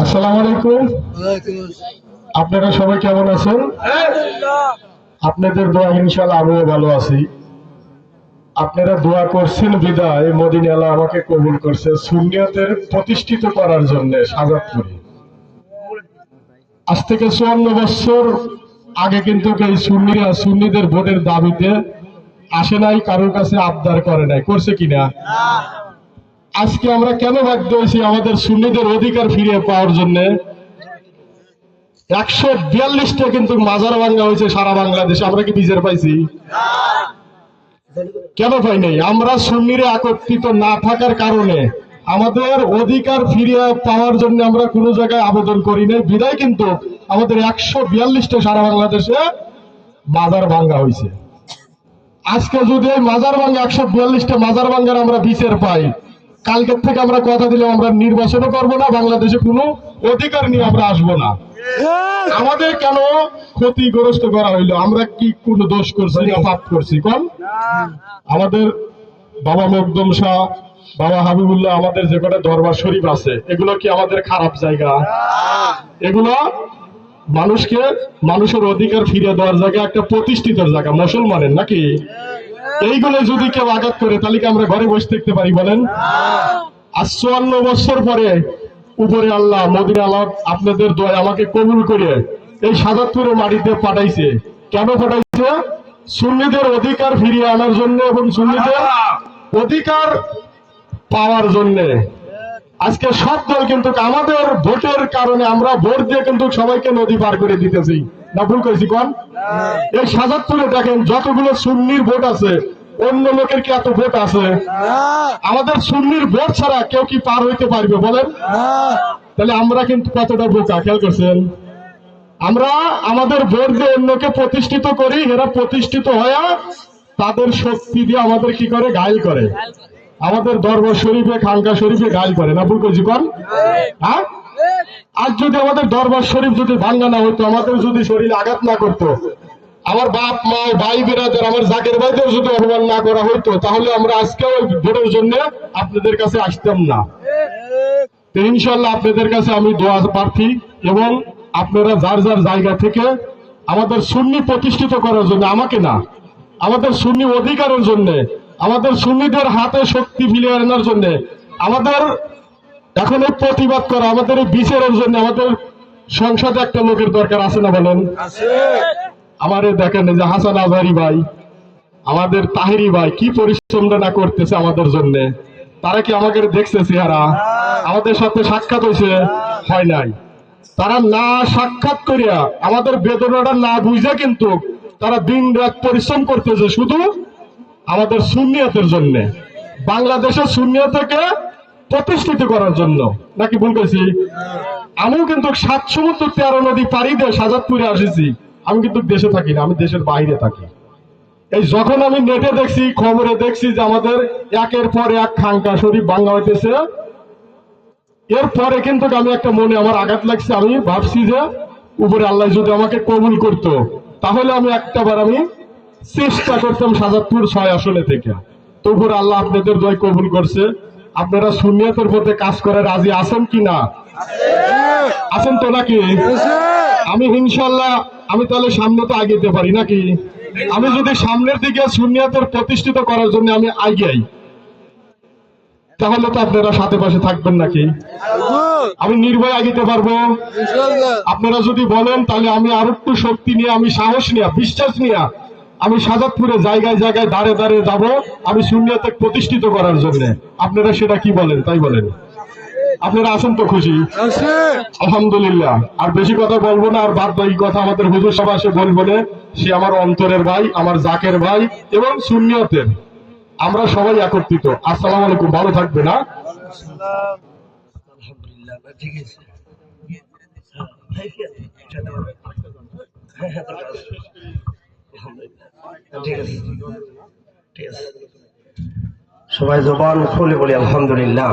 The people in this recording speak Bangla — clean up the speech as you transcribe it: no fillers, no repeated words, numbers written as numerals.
আসসালামু আলাইকুম। আপনারা সবাই কেমন আছেন? আপনাদের দোয়া ইনশাআল্লাহ আমিও ভালো আছি। আপনারা দোয়া করছেন বিদায় মদিনা আল্লাহ আমাকে কবুল করছে সুন্নিয়তের প্রতিষ্ঠিত করার জন্য সাজাদপুরে। আজ থেকে 54 বছর আগে কিন্তু এই সুন্নিদের ভোটের দাবিতে আসে নাই, কারোর কাছে আবদার করে নাই, করছে কিনা? আজকে আমরা কেন বাধ্য হয়েছি আমাদের সুন্নিদের অধিকার ফিরিয়ে পাওয়ার জন্য? 142টা কিন্তু মাজার ভাঙ্গা হয়েছে সারা বাংলাদেশে। আমরা কি বিচার পাইছি? কেন পাই নাই? আমরা সুন্নিরে একত্রিত না থাকার কারণে আমাদের অধিকার ফিরিয়ে পাওয়ার জন্য আমরা কোনো জায়গায় আবেদন করি নাই, বিদায় কিন্তু আমাদের 142টা সারা বাংলাদেশে মাজার ভাঙ্গা হয়েছে। আজকে যদি এই মাজার ভাঙ্গা 142টা মাজার ভাঙ্গার আমরা বিচার পাই, কালকের থেকে আমরা কথা দিলাম আমরা নির্বাচনও করবো না, বাংলাদেশে কোনো অধিকার নিয়ে আমরা আসবো না। আমাদের কেন ক্ষতিগ্রস্ত করা হইলো? আমরা কি কোনো দোষ করছি না পাপ করছি? কোন আমাদের বাবা মকদুম শাহ, বাবা হাবিবুল্লাহ, আমাদের যে কটা দরবার শরীফ আছে এগুলো কি আমাদের খারাপ জায়গা? এগুলো মানুষের অধিকার ফিরে দেওয়ার জায়গা, একটা প্রতিষ্ঠিত জায়গা মুসলমানের, নাকি? এইগুলো যদি কেউ আঘাত করে তাহলে কি আমরা ঘরে বসে থাকতে পারি বলেন? আজ 54 বছর পরে উপরে আল্লাহ মদিনা আল্লাহ আপনাদের দোয়া আমাকে কবুল করে এই সাজাদপুরের মাটিতে পাঠাইছে। কেন পাঠাইছে? সুন্নিদের অধিকার ফিরিয়ে আনার জন্য এবং সুন্নিদের অধিকার পাওয়ার জন্য। আজকে সব দল কিন্তু আমাদের ভোটের কারণে আমরা ভোট দিয়ে কিন্তু সবাইকে নদী পার করে দিতেছি, না ভুল করেছি কোন? এই সাজাদপুরে দেখেন যতগুলো সুন্নির ভোট আছে, অন্য লোকের কি এত ভোট আছে? আমাদের সুন্নির ভোট ছাড়া কেউ কি পার হইতে পারবে বলেন? তাহলে আমরা কিন্তু কতটা বোকা, খেয়াল করছেন? আমরা আমাদের ভোট দিয়ে অন্যকে প্রতিষ্ঠিত করি, এরা প্রতিষ্ঠিত হয়ে তাদের শক্তি দিয়ে আমাদের কি করে? ঘায়েল করে। আমাদের দরবার শরীফে খানকা শরীফে ঘায়েল করে, না ভুল করছি কোন? হ্যাঁ, আজ যদি আমাদের দরবার শরীফ যদি ভাঙ্গা না হইতো, আমাদের যদি শরীরে আঘাত না করতো, আমার বাপ মা ভাই বেরাদের আমার জাকের ভাইদের যদি অপমান না করা হইতো, তাহলে আমরা আজকে ওই ভোটের জন্য আপনাদের কাছে আসতাম না। তো ইনশাল্লাহ আপনাদের কাছে আমি দোয়া প্রার্থী, এবং আপনারা যার যার জায়গা থেকে আমাদের সুন্নি প্রতিষ্ঠিত করার জন্য, আমাকে না, আমাদের সুন্নি অধিকারের জন্য, আমাদের সুন্নিদের হাতে শক্তি ফিরিয়ে আনার জন্য, আমাদের এখন এই প্রতিবাদ করা, আমাদের এই বিচারের জন্য আমাদের সংসদে একটা লোকের দরকার আছে না বলেন? আমারে দেখেন যে হাসান আজহারি ভাই, আমাদের তাহেরি ভাই কি পরিশ্রমটা না করতেছে আমাদের জন্য। তারা কি আমাকে দেখছে চেহারা? আমাদের সাথে সাক্ষাৎ হয়েছে? হয় নাই। তারা না সাক্ষাৎ করিয়া আমাদের বেদনাটা না বুঝে কিন্তু তারা দিন রাত পরিশ্রম করতেছে শুধু আমাদের সুন্নিয়তের জন্য, বাংলাদেশের সুন্নিয়তকে প্রতিষ্ঠিত করার জন্য, নাকি ভুল করেছি? আমিও কিন্তু 7 সমুদ্র 13 নদী পাড়ি দিয়ে সাজাদপুরে আসেছি। আমি কিন্তু দেশে থাকি না, আমি দেশের বাইরে থাকি। এই যখন আমি নেটে দেখছি, খবরে দেখছি যে আমাদের একের পর এক খানকা শরীফ ভাঙ্গা হইতেছে, এরপরে কিন্তু আমি একটা মনে আমার আঘাত লাগছে। আমি ভাবছি যে উপরে আল্লাহ যদি আমাকে কবুল করতো, তাহলে আমি একটাবার আমি চেষ্টা করতাম সাজাদপুর 6 আসনে থেকে। তো উপরে আল্লাহ আপনাদের দোয়া কবুল করছে। আপনারা সুন্নিয়তের পথে কাজ করে রাজি আছেন কি না? আছেন তো নাকি? আমি ইনশাল্লাহ আমি তাহলে সামনে তো আগেতে পারি নাকি? আমি যদি সামনের দিকে সুন্নিয়তের প্রতিষ্ঠিত করার জন্য আমি আগাই, তাহলে তো আপনারা সাথে পাশে থাকবেন নাকি? আমি নির্ভয় আগিতে পারবো। আপনারা যদি বলেন তাহলে আমি আর একটু শক্তি নিয়ে, আমি সাহস নিয়ে, বিশ্বাস নিয়ে আমি সাজাদপুরে জায়গায় জায়গায় দাঁড়ে দাঁড়িয়ে যাব, আমি সুন্নিয়তকে প্রতিষ্ঠিত করার জন্য। আপনারা সেটা কি বলেন তাই বলেন। আপনারা আছেন তো? খুশি? আলহামদুলিল্লাহ। আর বেশি কথা বলবো না, আর বাদ বাকি কথা আমাদের হুজুর সভা সে বলবো না। সে আমার অন্তরের ভাই, আমার জাকের ভাই এবং সুন্নিয়তের, আমরা সবাই একত্রিত। আসসালামু আলাইকুম, ভালো থাকবে না? ঠিক আছে, সবাই জবান খুলে বলি আলহামদুলিল্লাহ।